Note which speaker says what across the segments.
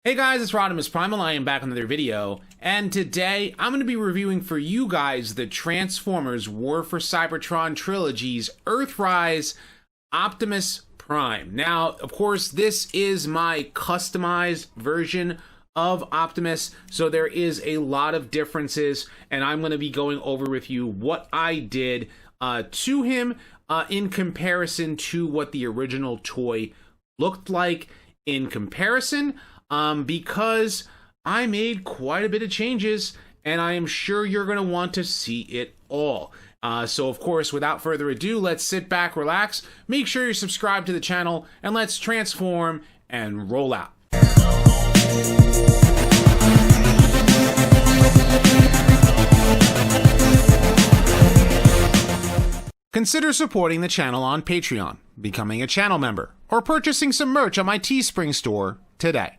Speaker 1: Hey guys, it's RodimusPrimal. I am back with another video, and today I'm going to be reviewing for you guys the Transformers War for Cybertron Trilogy's Earthrise Optimus Prime. Now, of course, this is my customized version of Optimus, so there is a lot of differences, and I'm going to be going over with you what I did to him in comparison to what the original toy looked like in comparison. Because I made quite a bit of changes, and I am sure you're going to want to see it all. So, of course, without further ado, let's sit back, relax, make sure you're subscribed to the channel, and let's transform and roll out. Consider supporting the channel on Patreon, becoming a channel member, or purchasing some merch on my Teespring store today.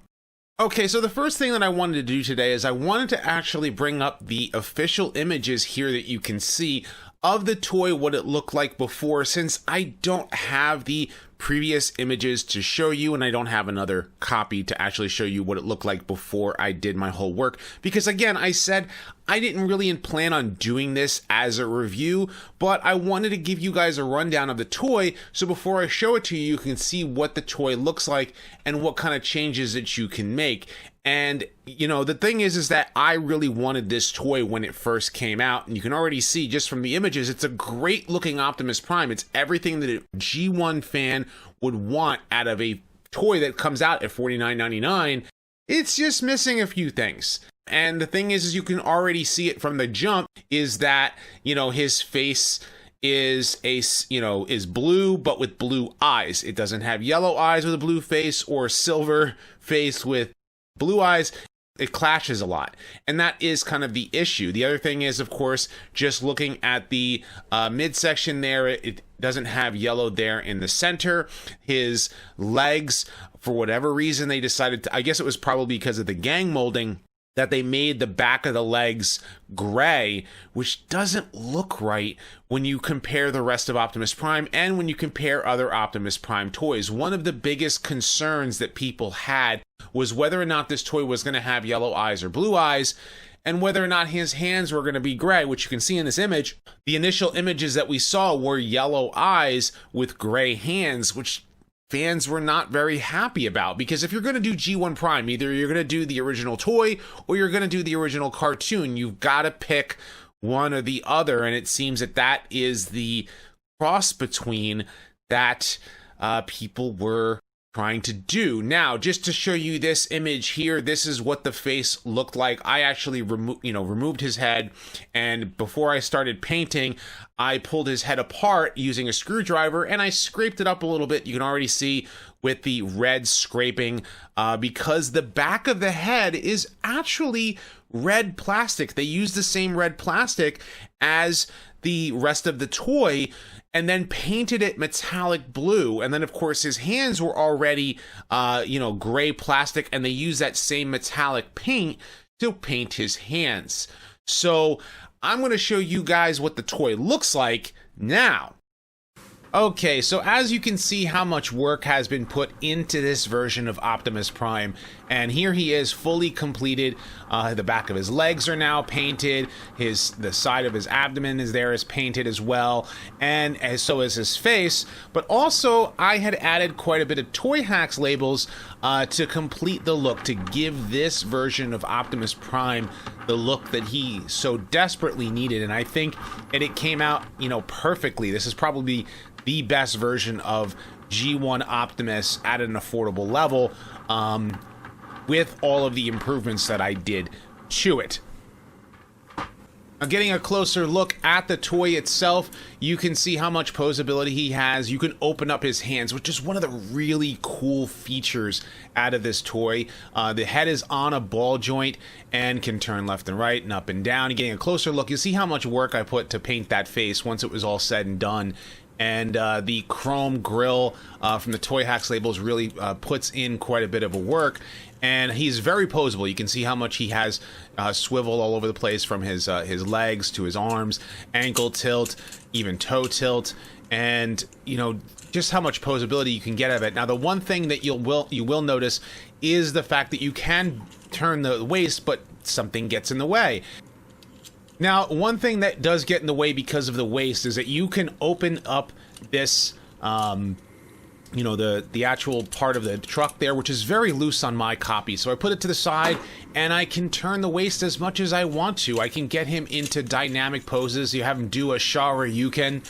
Speaker 1: Okay, so the first thing that I wanted to do today is I wanted to actually bring up the official images here that you can see of the toy, what it looked like before, since I don't have the previous images to show you, and I don't have another copy to actually show you what it looked like before I did my whole work. Because again, I said I didn't really plan on doing this as a review, but I wanted to give you guys a rundown of the toy, so before I show it to you, you can see what the toy looks like and what kind of changes that you can make. And, you know, the thing is that I really wanted this toy when it first came out, and you can already see just from the images, it's a great looking Optimus Prime. It's everything that a G1 fan would want out of a toy that comes out at $49.99. It's just missing a few things. And the thing is you can already see it from the jump, is that, you know, his face is blue, but with blue eyes. It doesn't have yellow eyes with a blue face or silver face with blue eyes. It clashes a lot, and that is kind of the issue. The other thing is, of course, just looking at the midsection there, it doesn't have yellow there in the center. His legs, for whatever reason, they decided to, I guess it was probably because of the gang molding, that they made the back of the legs gray, which doesn't look right when you compare the rest of Optimus Prime and when you compare other Optimus Prime toys. One of the biggest concerns that people had was whether or not this toy was going to have yellow eyes or blue eyes, and whether or not his hands were going to be gray, which you can see in this image. The initial images that we saw were yellow eyes with gray hands, which fans were not very happy about, because if you're going to do G1 Prime, either you're going to do the original toy or you're going to do the original cartoon. You've got to pick one or the other, and it seems that that is the cross between that people were trying to do. Now, just to show you this image here, this is what the face looked like. I actually removed his head, and before I started painting, I pulled his head apart using a screwdriver, and I scraped it up a little bit. You can already see with the red scraping, because the back of the head is actually red plastic. They use the same red plastic as the rest of the toy, and then painted it metallic blue. And then, of course, his hands were already, gray plastic, and they use that same metallic paint to paint his hands. So I'm going to show you guys what the toy looks like now. Okay, so as you can see how much work has been put into this version of Optimus Prime, and here he is fully completed. The back of his legs are now painted, the side of his abdomen is painted as well, and so is his face. But also, I had added quite a bit of Toyhax labels to complete the look, to give this version of Optimus Prime the look that he so desperately needed. And I think that it came out, perfectly. This is probably the best version of G1 Optimus at an affordable level, with all of the improvements that I did to it. Now, getting a closer look at the toy itself, you can see how much posability he has. You can open up his hands, which is one of the really cool features out of this toy. The head is on a ball joint and can turn left and right and up and down. Getting a closer look, you see how much work I put to paint that face once it was all said and done. And the chrome grill from the Toyhax labels really puts in quite a bit of a work. And he's very posable. You can see how much he has swivel all over the place, from his legs to his arms, ankle tilt, even toe tilt, and you know, just how much posability you can get out of it. Now, the one thing that you will notice is the fact that you can turn the waist, but something gets in the way. Now, one thing that does get in the way because of the waist is that you can open up this, you know, the actual part of the truck there, which is very loose on my copy. So I put it to the side, and I can turn the waist as much as I want to. I can get him into dynamic poses. You have him do a Shoryuken,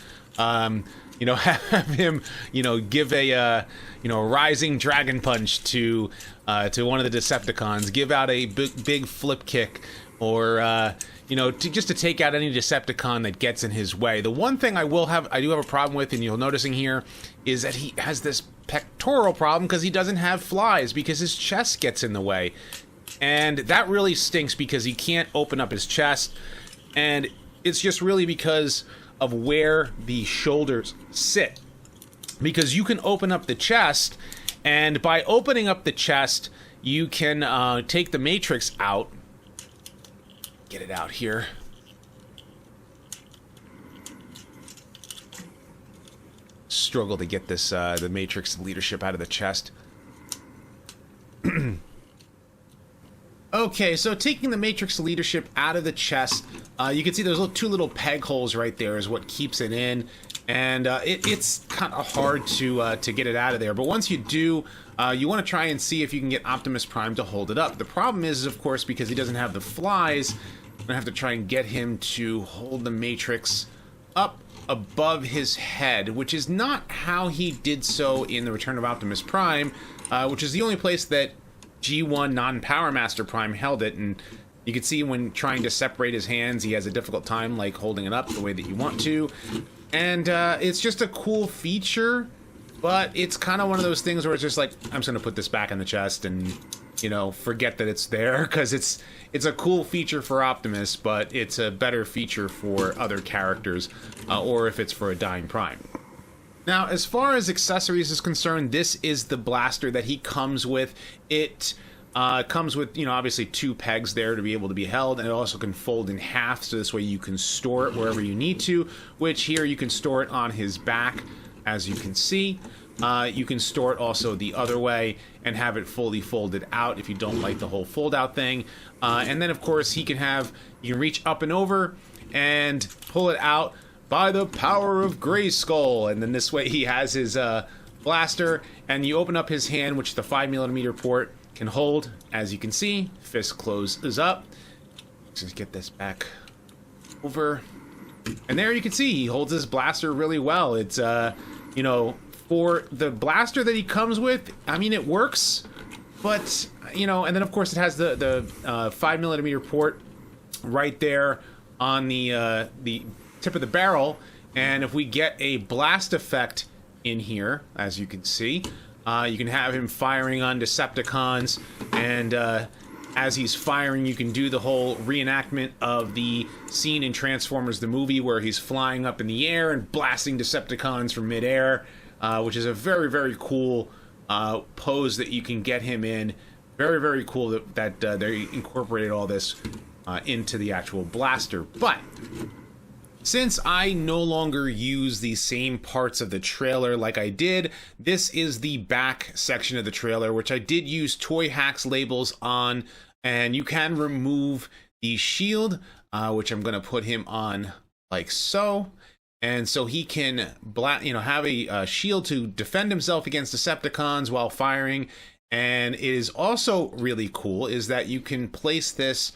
Speaker 1: you know, have him, you know, give a, you know, a rising dragon punch to one of the Decepticons, give out a big flip kick, or, you know, just to take out any Decepticon that gets in his way. The one thing I do have a problem with, and you'll noticing here, is that he has this pectoral problem because he doesn't have flies, because his chest gets in the way. And that really stinks because he can't open up his chest, and it's just really because of where the shoulders sit. Because you can open up the chest, and by opening up the chest, you can take the matrix out. Get it out here. Struggle to get this the matrix leadership out of the chest. Okay, so taking the matrix leadership out of the chest, you can see there's two little peg holes right there is what keeps it in, and it's kind of hard to get it out of there. But once you do, you want to try and see if you can get Optimus Prime to hold it up. The problem is, of course, because he doesn't have the flies, I'm gonna have to try and get him to hold the matrix up above his head, which is not how he did so in the Return of Optimus Prime, which is the only place that G1 non-Power Master Prime held it. And you can see when trying to separate his hands, he has a difficult time like holding it up the way that you want to. And it's just a cool feature, but it's kind of one of those things where it's just like, I'm just gonna put this back in the chest and, you know, forget that it's there, because it's a cool feature for Optimus, but it's a better feature for other characters, or if it's for a dying Prime. Now, as far as accessories is concerned, this is the blaster that he comes with. It comes with, you know, obviously 2 pegs there to be able to be held, and it also can fold in half, so this way you can store it wherever you need to, which here you can store it on his back, as you can see. You can store it also the other way and have it fully folded out if you don't like the whole fold out thing. And then of course you can reach up and over and pull it out by the power of Grayskull. And then this way he has his blaster, and you open up his hand, which the 5mm port can hold. As you can see, fist closes up. Let's just get this back over. And there you can see he holds his blaster really well. It's, you know, for the blaster that he comes with, I mean, it works, but, you know, and then of course it has the 5mm port right there on the tip of the barrel, and if we get a blast effect in here, as you can see, you can have him firing on Decepticons, and as he's firing, you can do the whole reenactment of the scene in Transformers the movie where he's flying up in the air and blasting Decepticons from midair. Which is a very, very cool pose that you can get him in. Very, very cool that they incorporated all this into the actual blaster. But since I no longer use the same parts of the trailer like I did, this is the back section of the trailer, which I did use Toyhax labels on, and you can remove the shield, which I'm going to put him on like so. And so he can, have a shield to defend himself against Decepticons while firing. And it is also really cool is that you can place this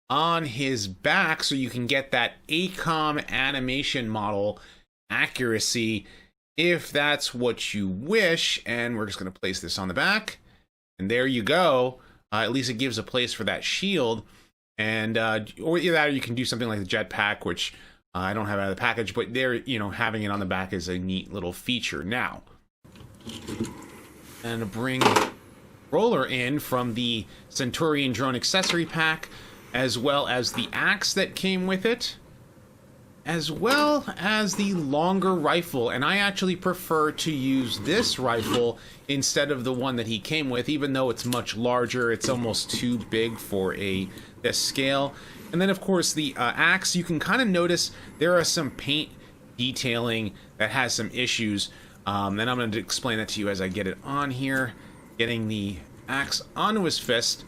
Speaker 1: on his back so you can get that ACOM animation model accuracy if that's what you wish. And we're just going to place this on the back. And there you go. At least it gives a place for that shield. And or either that, or you can do something like the jetpack, which I don't have it out of the package, but there, you know, having it on the back is a neat little feature. Now, and bring Roller in from the Centurion drone accessory pack, as well as the axe that came with it. as well as the longer rifle, and I actually prefer to use this rifle instead of the one that he came with, even though it's much larger. It's almost too big for this scale. And then of course the axe, you can kind of notice there are some paint detailing that has some issues, and I'm going to explain that to you as I get it on here. Getting the axe onto his fist,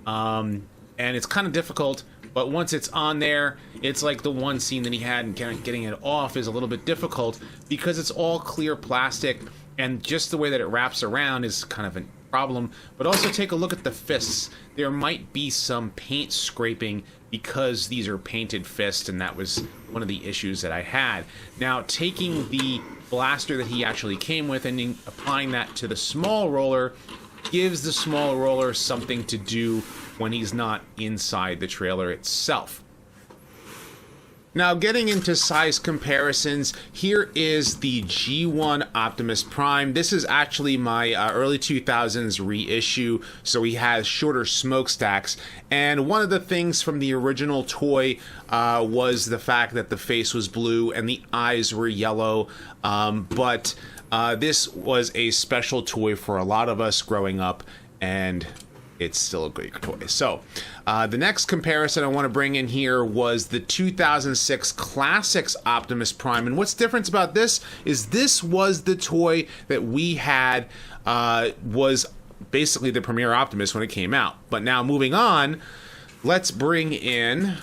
Speaker 1: and it's kind of difficult, but once it's on there, it's like the one scene that he had, and getting it off is a little bit difficult because it's all clear plastic, and just the way that it wraps around is kind of a problem. But also take a look at the fists. There might be some paint scraping because these are painted fists, and that was one of the issues that I had. Now, taking the blaster that he actually came with and applying that to the small roller gives the small roller something to do when he's not inside the trailer itself. Now, getting into size comparisons, here is the G1 Optimus Prime. This is actually my early 2000s reissue, so he has shorter smokestacks. And one of the things from the original toy was the fact that the face was blue and the eyes were yellow. But this was a special toy for a lot of us growing up, and it's still a great toy. So, the next comparison I want to bring in here was the 2006 Classics Optimus Prime. And what's different about this is this was the toy that we had, was basically the premier Optimus when it came out. But now moving on, let's bring in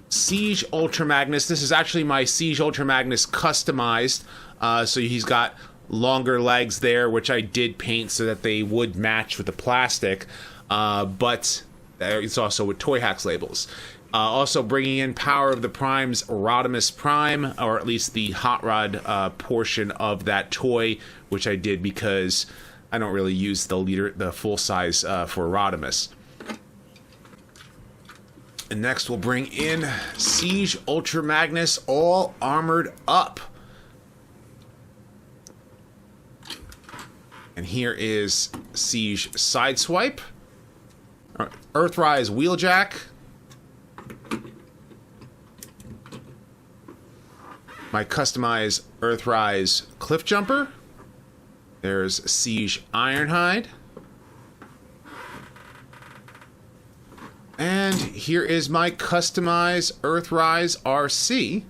Speaker 1: Siege Ultra Magnus. This is actually my Siege Ultra Magnus customized. So he's got longer legs there, which I did paint so that they would match with the plastic, but it's also with Toyhax labels. Also bringing in Power of the Prime's Rodimus Prime, or at least the hot rod portion of that toy, which I did because I don't really use the full size for Rodimus. And next we'll bring in Siege Ultra Magnus, all armored up. And here is Siege Sideswipe, Earthrise Wheeljack, my customized Earthrise Cliffjumper, there's Siege Ironhide, and here is my customized Earthrise RC,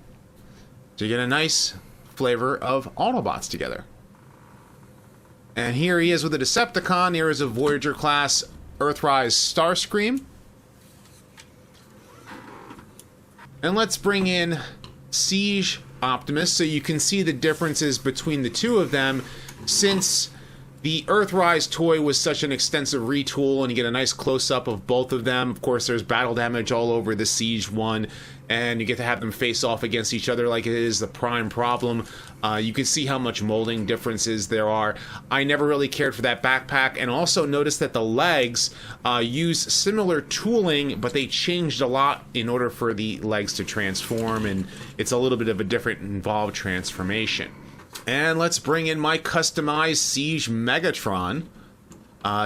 Speaker 1: to get a nice flavor of Autobots together. And here he is with a Decepticon. Here is a Voyager class Earthrise Starscream. And let's bring in Siege Optimus so you can see the differences between the two of them, since the Earthrise toy was such an extensive retool, and you get a nice close-up of both of them. Of course, there's battle damage all over the Siege one, and you get to have them face off against each other like it is the Prime problem. You can see how much molding differences there are. I never really cared for that backpack, and also noticed that the legs use similar tooling, but they changed a lot in order for the legs to transform, and it's a little bit of a different involved transformation. And let's bring in my customized Siege Megatron,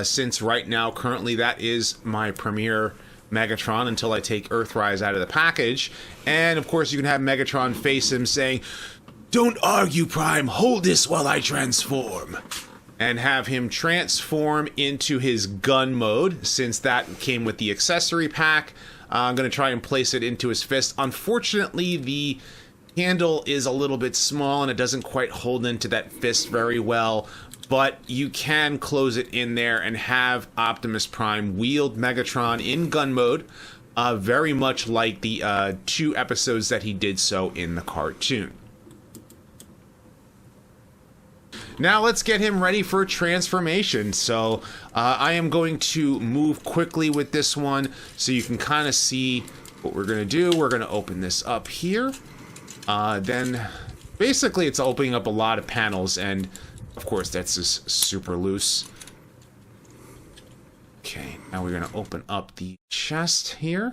Speaker 1: since right now, currently, that is my premier Megatron until I take Earthrise out of the package. And of course, you can have Megatron face him saying, "Don't argue, Prime, hold this while I transform." And have him transform into his gun mode, since that came with the accessory pack. I'm going to try and place it into his fist. Unfortunately, the handle is a little bit small and it doesn't quite hold into that fist very well, but you can close it in there and have Optimus Prime wield Megatron in gun mode, very much like the 2 episodes that he did so in the cartoon. Now let's get him ready for transformation. So I am going to move quickly with this one so you can kind of see what we're going to do. We're going to open this up here. Then basically it's opening up a lot of panels, and of course that's just super loose. Okay, now we're going to open up the chest here.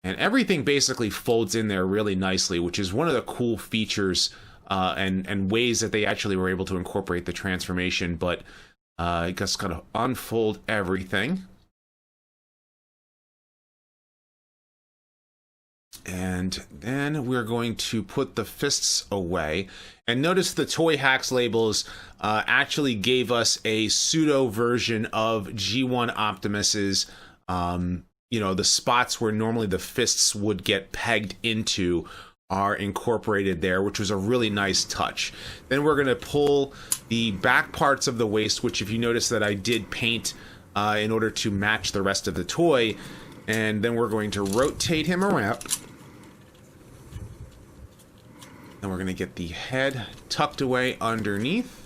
Speaker 1: And everything basically folds in there really nicely, which is one of the cool features and ways that they actually were able to incorporate the transformation. But I just got to unfold everything. And then we're going to put the fists away. And notice the Toyhax labels actually gave us a pseudo version of G1 Optimus's, you know, the spots where normally the fists would get pegged into are incorporated there, which was a really nice touch. Then we're going to pull the back parts of the waist, which if you notice that I did paint in order to match the rest of the toy. And then we're going to rotate him around. And we're going to get the head tucked away underneath.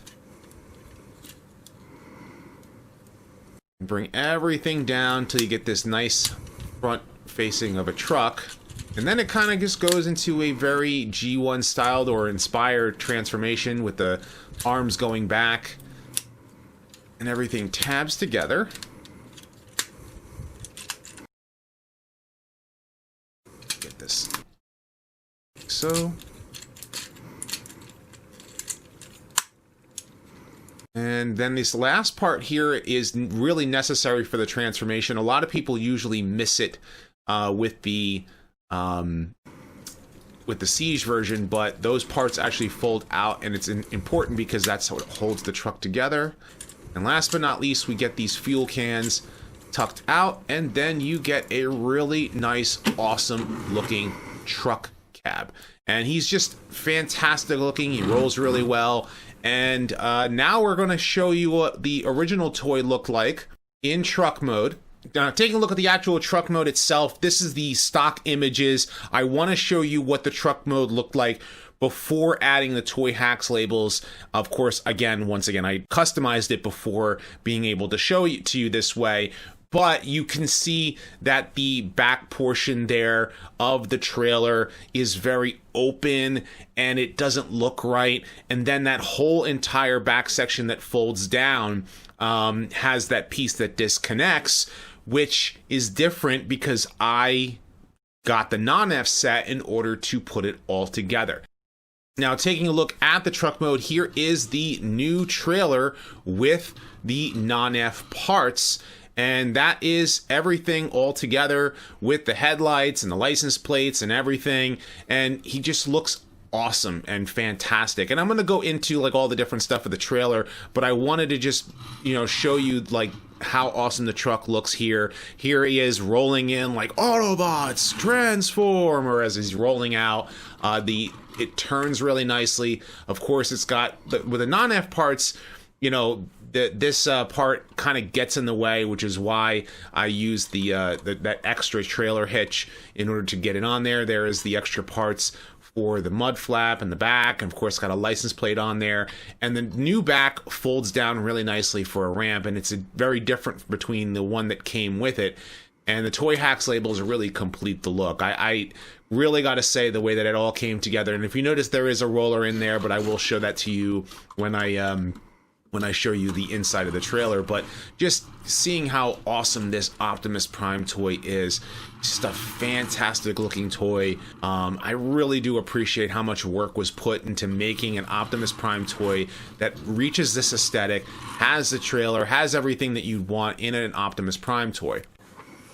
Speaker 1: Bring everything down till you get this nice front facing of a truck. And then it kind of just goes into a very G1 styled or inspired transformation with the arms going back. And everything tabs together. Get this. Like so. And then this last part here is really necessary for the transformation. A lot of people usually miss it with the Siege version, but those parts actually fold out, and it's important because that's how it holds the truck together. And last but not least, we get these fuel cans tucked out, and then you get a really nice, awesome looking truck cab. And he's just fantastic looking. He rolls really well. And now we're going to show you what the original toy looked like in truck mode. Now, taking a look at the actual truck mode itself, this is the stock images. I want to show you what the truck mode looked like before adding the Toyhax labels. Of course, once again, I customized it before being able to show it to you this way. But you can see that the back portion there of the trailer is very open and it doesn't look right. And then that whole entire back section that folds down has that piece that disconnects, which is different because I got the Nonnef set in order to put it all together. Now, taking a look at the truck mode, here is the new trailer with the Nonnef parts. And that is everything all together with the headlights and the license plates and everything. And he just looks awesome and fantastic. And I'm going to go into like all the different stuff of the trailer, but I wanted to just, you know, show you like how awesome the truck looks here. Here he is rolling in like Autobots transform, or as he's rolling out, it turns really nicely. Of course, it's got with the Nonnef parts, you know, this part kind of gets in the way, which is why I used that extra trailer hitch in order to get it on there. There is the extra parts for the mud flap and the back, and of course got a license plate on there. And the new back folds down really nicely for a ramp, and it's very different between the one that came with it. And the Toyhax labels really complete the look. I really got to say the way that it all came together. And if you notice, there is a roller in there, but I will show that to you when I show you the inside of the trailer. But just seeing how awesome this Optimus Prime toy is, just a fantastic looking toy. I really do appreciate how much work was put into making an Optimus Prime toy that reaches this aesthetic, has the trailer, has everything that you'd want in an Optimus Prime toy.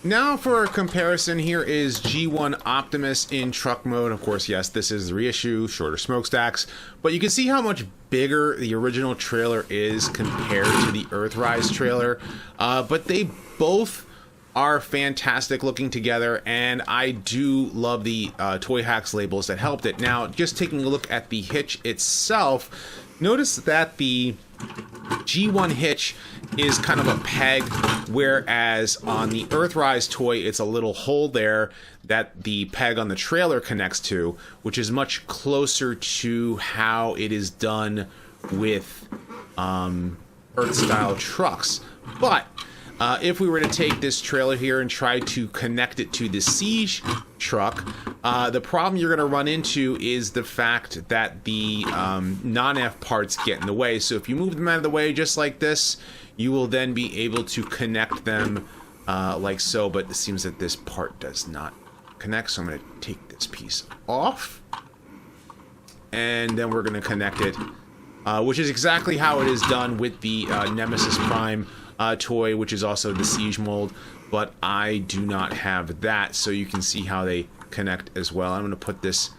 Speaker 1: Now for a comparison, here is G1 Optimus in truck mode. Of course, yes, this is the reissue, shorter smokestacks, but you can see how much bigger the original trailer is compared to the Earthrise trailer. But they both are fantastic looking together, and I do love the Toyhax labels that helped it. Now, just taking a look at the hitch itself, notice that the G1 hitch is kind of a peg, whereas on the Earthrise toy, it's a little hole there that the peg on the trailer connects to, which is much closer to how it is done with Earth-style trucks. But if we were to take this trailer here and try to connect it to the Siege truck, the problem you're going to run into is the fact that the Nonnef parts get in the way. So if you move them out of the way just like this, you will then be able to connect them like so. But it seems that this part does not connect, so I'm going to take this piece off. And then we're going to connect it, which is exactly how it is done with the Nemesis Prime toy, which is also the Siege mold, but I do not have that, so you can see how they connect as well. I'm going to put this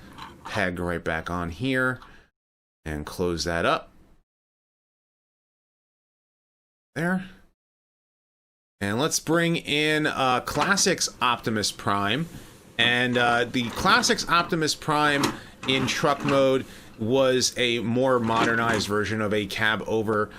Speaker 1: peg right back on here and close that up. There. And let's bring in Classics Optimus Prime. And the Classics Optimus Prime in truck mode was a more modernized version of a cab over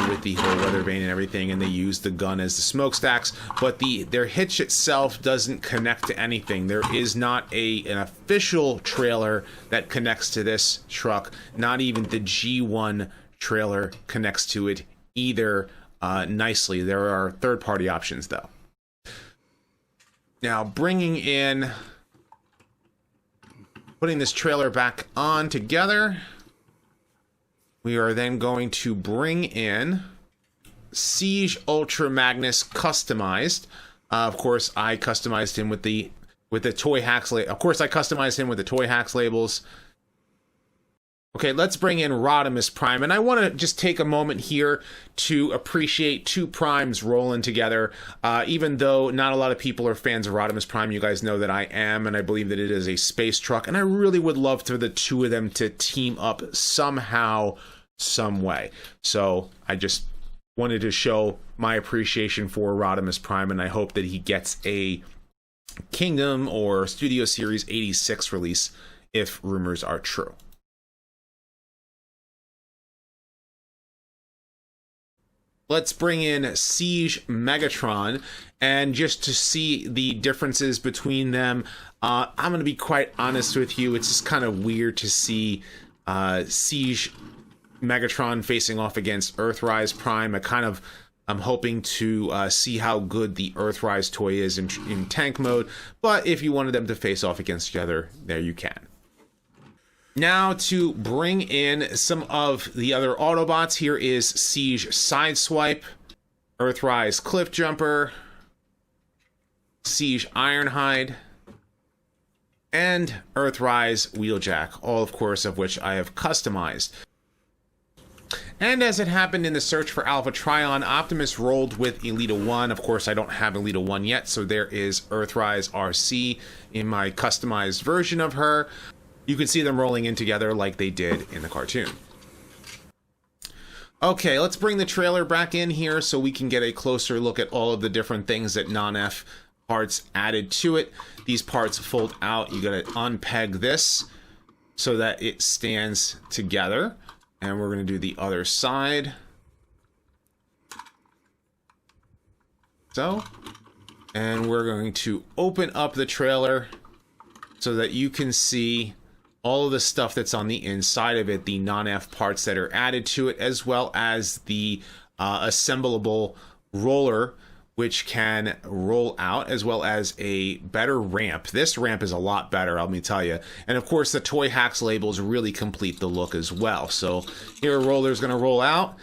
Speaker 1: with the whole weather vane and everything, and they used the gun as the smokestacks, but their hitch itself doesn't connect to anything. There is not an official trailer that connects to this truck. Not even the G1 trailer connects to it either nicely. There are third-party options though. Now putting this trailer back on together, we are then going to bring in Siege Ultra Magnus customized. Of course, I customized him with the Toyhax. Of course, I customized him with the Toyhax labels. Okay, let's bring in Rodimus Prime, and I want to just take a moment here to appreciate two Primes rolling together. Even though not a lot of people are fans of Rodimus Prime, you guys know that I am, and I believe that it is a space truck, and I really would love for the two of them to team up somehow, some way. So I just wanted to show my appreciation for Rodimus Prime, and I hope that he gets a Kingdom or Studio Series 86 release if rumors are true. Let's bring in Siege Megatron, and just to see the differences between them, I'm going to be quite honest with you, it's just kind of weird to see Siege Megatron facing off against Earthrise Prime. I'm hoping to see how good the Earthrise toy is in tank mode, but if you wanted them to face off against each other, there you can. Now to bring in some of the other Autobots, here is Siege Sideswipe, Earthrise Cliff Jumper, Siege Ironhide, and Earthrise Wheeljack, all of course of which I have customized. And as it happened in the search for Alpha Trion, Optimus rolled with Elita 1. Of course, I don't have Elita 1 yet, so there is Earthrise RC in my customized version of her. You can see them rolling in together like they did in the cartoon. Okay, let's bring the trailer back in here so we can get a closer look at all of the different things that Nonnef parts added to it. These parts fold out. You gotta unpeg this so that it stands together. And we're gonna do the other side. So, and we're going to open up the trailer so that you can see all of the stuff that's on the inside of it, the Nonnef parts that are added to it, as well as the assemblable roller, which can roll out, as well as a better ramp. This ramp is a lot better, let me tell you. And of course, the Toyhax labels really complete the look as well. So here, Roller's gonna roll out,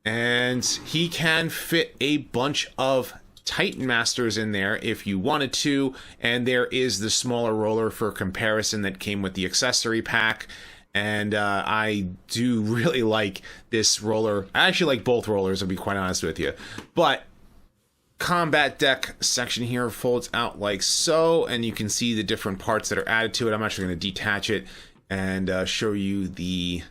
Speaker 1: and he can fit a bunch of Titan Masters in there if you wanted to, and there is the smaller roller for comparison that came with the accessory pack. And I do really like this roller. I actually like both rollers, I'll be quite honest with you. But combat deck section here folds out like so, and you can see the different parts that are added to it. I'm actually going to detach it and show you the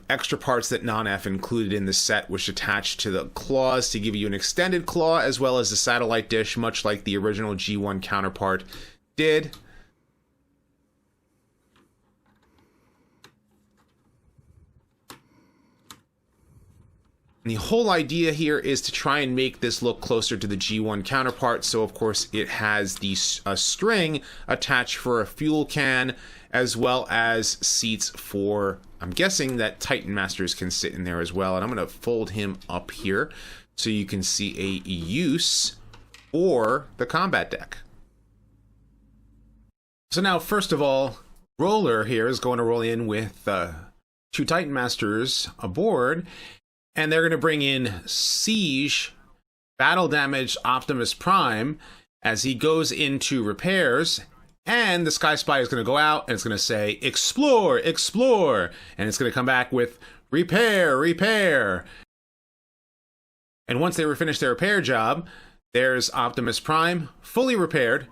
Speaker 1: extra parts that Nonnef included in the set, which attached to the claws to give you an extended claw, as well as the satellite dish, much like the original G1 counterpart did. And the whole idea here is to try and make this look closer to the G1 counterpart. So of course it has the string attached for a fuel can, as well as seats for, I'm guessing that Titan Masters can sit in there as well. And I'm going to fold him up here so you can see a use for the combat deck. So now, first of all, Roller here is going to roll in with two Titan Masters aboard, and they're going to bring in Siege Battle Damaged Optimus Prime as he goes into repairs. And the Sky Spy is going to go out and it's going to say, explore, explore. And it's going to come back with repair, repair. And once they finish their repair job, there's Optimus Prime, fully repaired,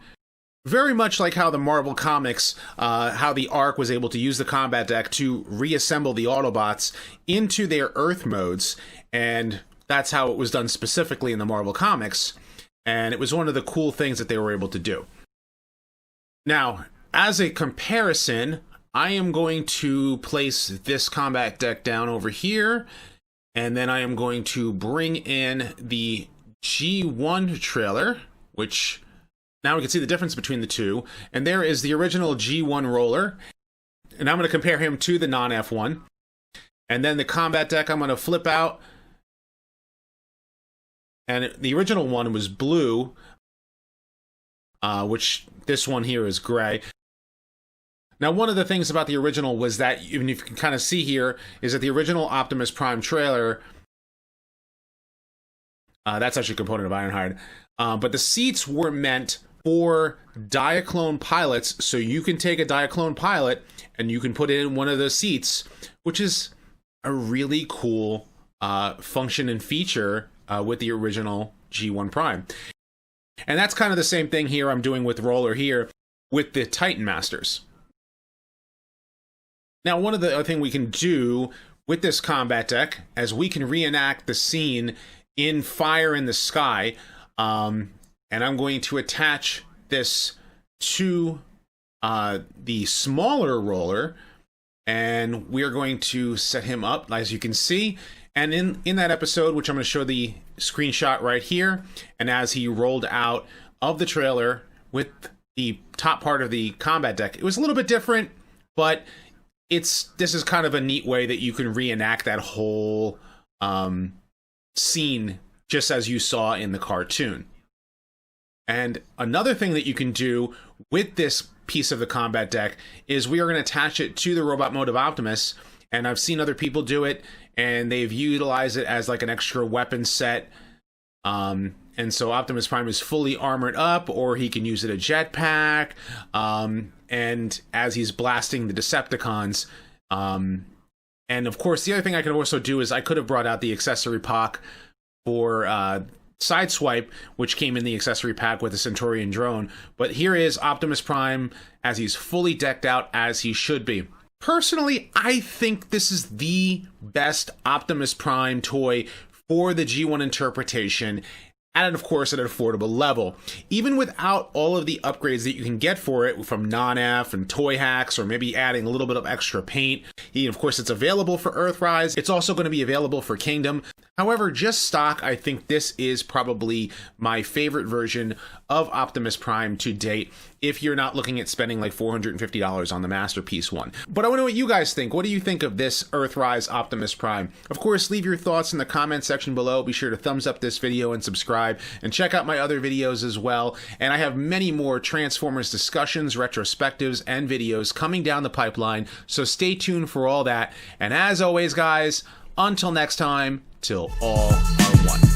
Speaker 1: Very much like how the Marvel Comics, how the Ark was able to use the combat deck to reassemble the Autobots into their Earth modes, and that's how it was done specifically in the Marvel Comics, and it was one of the cool things that they were able to do. Now, as a comparison, I am going to place this combat deck down over here, and then I am going to bring in the G1 trailer, which now we can see the difference between the two. And there is the original G1 roller, and I'm going to compare him to the Nonnef one. And then the combat deck I'm going to flip out, and the original one was blue, which this one here is gray. Now, one of the things about the original was that, even if you can kind of see here, is that the original Optimus Prime trailer, that's actually a component of Ironhide, but the seats were meant for Diaclone pilots, so you can take a Diaclone pilot and you can put it in one of those seats, which is a really cool function and feature with the original G1 Prime. And that's kind of the same thing here I'm doing with Roller here with the Titan Masters. Now, one of the other things we can do with this combat deck, as we can reenact the scene in Fire in the Sky, and I'm going to attach this to the smaller roller, and we're going to set him up, as you can see. And in that episode, which I'm going to show the screenshot right here, and as he rolled out of the trailer with the top part of the combat deck, it was a little bit different, but this is kind of a neat way that you can reenact that whole scene just as you saw in the cartoon. And another thing that you can do with this piece of the combat deck is we are going to attach it to the robot mode of Optimus, and I've seen other people do it, and they've utilized it as like an extra weapon set. And so Optimus Prime is fully armored up, or he can use it a jetpack, and as he's blasting the Decepticons. And of course, the other thing I could also do is I could have brought out the accessory pack for Sideswipe, which came in the accessory pack with the Centaurian drone. But here is Optimus Prime as he's fully decked out as he should be. Personally, I think this is the best Optimus Prime toy for the G1 interpretation, and of course at an affordable level. Even without all of the upgrades that you can get for it from Nonnef and Toyhax, or maybe adding a little bit of extra paint. Of course, it's available for Earthrise. It's also going to be available for Kingdom. However, just stock, I think this is probably my favorite version of Optimus Prime to date, if you're not looking at spending like $450 on the Masterpiece one. But I want to know what you guys think. What do you think of this Earthrise Optimus Prime? Of course, leave your thoughts in the comment section below. Be sure to thumbs up this video and subscribe, and check out my other videos as well. And I have many more Transformers discussions, retrospectives, and videos coming down the pipeline, so stay tuned for all that. And as always, guys, until next time, till all are one.